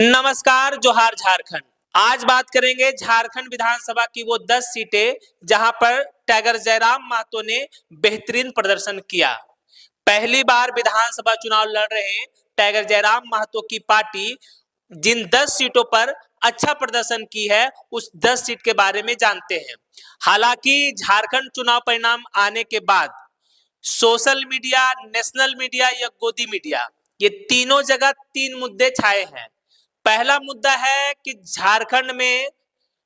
नमस्कार, जोहार झारखंड। आज बात करेंगे झारखंड विधानसभा की वो 10 सीटें जहां पर टाइगर जयराम महतो ने बेहतरीन प्रदर्शन किया। पहली बार विधानसभा चुनाव लड़ रहे टाइगर जयराम महतो की पार्टी जिन 10 सीटों पर अच्छा प्रदर्शन की है, उस 10 सीट के बारे में जानते हैं। हालांकि झारखंड चुनाव परिणाम आने के बाद सोशल मीडिया, नेशनल मीडिया या गोदी मीडिया, ये तीनों जगह 3 मुद्दे छाए हैं। पहला मुद्दा है कि झारखंड में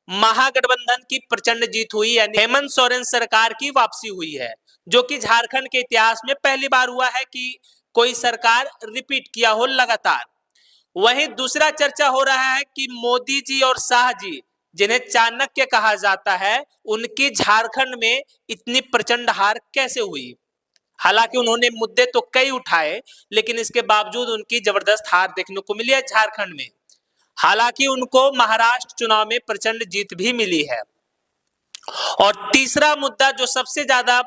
महागठबंधन की प्रचंड जीत हुई, यानी हेमंत सोरेन सरकार की वापसी हुई है, जो कि झारखंड के इतिहास में पहली बार हुआ है कि कोई सरकार रिपीट किया हो लगातार। वहीं दूसरा चर्चा हो रहा है कि मोदी जी और शाह जी, जिन्हें चाणक्य कहा जाता है, उनकी झारखंड में इतनी प्रचंड हार कैसे हुई। हालांकि उन्होंने मुद्दे तो कई उठाए, लेकिन इसके बावजूद उनकी जबरदस्त हार देखने को मिली है झारखंड में। हालांकि उनको महाराष्ट्र चुनाव में प्रचंड जीत भी मिली है। और तीसरा मुद्दा जो सबसे ज्यादा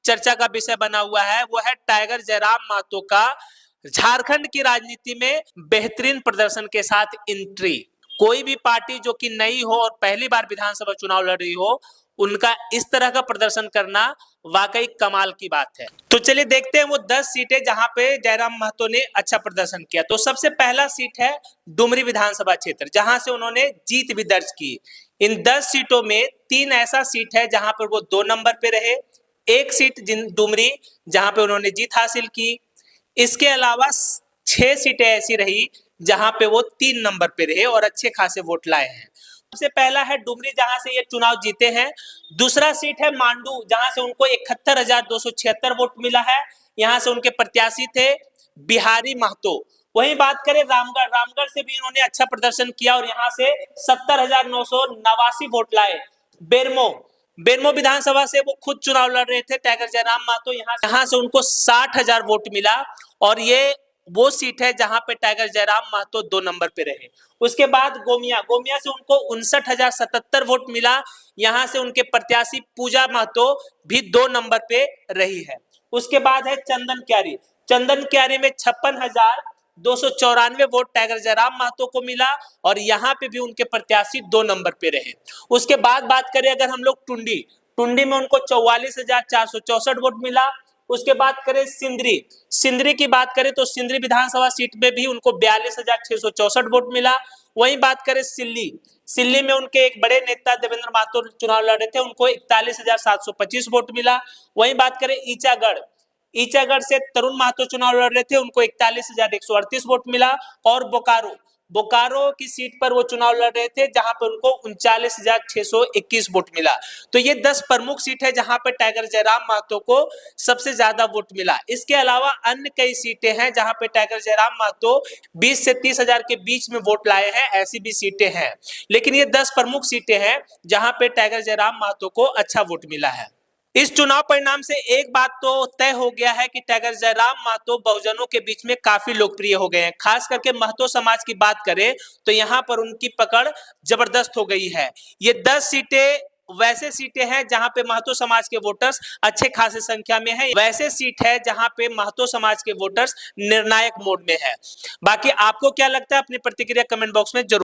चर्चा का विषय बना हुआ है, वो है टाइगर जयराम महतो का झारखंड की राजनीति में बेहतरीन प्रदर्शन के साथ एंट्री। कोई भी पार्टी जो कि नई हो और पहली बार विधानसभा चुनाव लड़ रही हो, उनका इस तरह का प्रदर्शन करना वाकई कमाल की बात है। तो चलिए देखते हैं वो 10 सीटें जहां पे जयराम महतो ने अच्छा प्रदर्शन किया। तो सबसे पहला सीट है डुमरी विधानसभा क्षेत्र, जहां से उन्होंने जीत भी दर्ज की। इन 10 सीटों में 3 ऐसा सीट है जहां पर वो 2 नंबर पे रहे, एक सीट डुमरी जहां पे उन्होंने जीत हासिल की। इसके अलावा 6 सीटें ऐसी रही जहां पे वो 3 नंबर पे रहे और अच्छे खासे वोट लाए हैं। सबसे पहला है डुमरी, जहां से ये चुनाव जीते हैं। दूसरा सीट है मांडू, जहां से उनको 71,276 वोट मिला है। यहां से उनके प्रत्याशी थे बिहारी महतो। वहीं बात करें रामगढ़, रामगढ़ से भी इन्होंने अच्छा प्रदर्शन किया और यहां से 70,989 वोट लाए। बेरमो, बेरमो विधानसभा से वो खुद चुनाव लड़ रहे थे टाइगर जयराम महतो, यहां से उनको 60,000 वोट मिला और ये वो सीट है जहां पे टाइगर जयराम महतो 2 नंबर पे रहे। उसके बाद गोमिया, गोमिया से उनको 59,077 वोट मिला। यहां से उनके प्रत्याशी पूजा महतो भी 2 नंबर पे रही है। उसके बाद है चंदन क्यारी, चंदन क्यारी में 56,294 वोट टाइगर जयराम महतो को मिला और यहाँ पे भी उनके प्रत्याशी 2 नंबर पे रहे। उसके बाद बात करें अगर हम लोग टुंडी, टुंडी में उनको 44,464 वोट मिला। उसके बाद करें सिंदरी, सिंदरी की बात करें तो सिंदरी विधानसभा सीट में भी उनको 42,664 वोट मिला। वहीं बात करें सिल्ली, सिल्ली में उनके एक बड़े नेता देवेंद्र महतो चुनाव लड़ रहे थे, उनको 41,725 वोट मिला। वहीं बात करें ईचागढ़, ईचागढ़ से तरुण महतो चुनाव लड़ रहे थे, उनको 41,138 वोट मिला। और बोकारो, बोकारो की सीट पर वो चुनाव लड़ रहे थे जहां पर उनको 39,621 वोट मिला। तो ये 10 प्रमुख सीट है जहां पर टाइगर जयराम महतो को सबसे ज्यादा वोट मिला। इसके अलावा अन्य कई सीटें हैं जहां पे टाइगर जयराम महतो 20 से 30,000 के बीच में वोट लाए हैं, ऐसी भी सीटें हैं। लेकिन ये 10 प्रमुख सीटें हैं जहां पे टाइगर जयराम महतो को अच्छा वोट मिला है। इस चुनाव परिणाम से एक बात तो तय हो गया है कि टाइगर जयराम महतो बहुजनों के बीच में काफी लोकप्रिय हो गए हैं। खास करके महतो समाज की बात करें तो यहाँ पर उनकी पकड़ जबरदस्त हो गई है। ये 10 सीटें वैसे सीटें हैं जहां पे महतो समाज के वोटर्स अच्छे खासे संख्या में हैं, वैसे सीट है जहां पे महतो समाज के वोटर्स निर्णायक मोड में है। बाकी आपको क्या लगता है, अपनी प्रतिक्रिया कमेंट बॉक्स में जरूर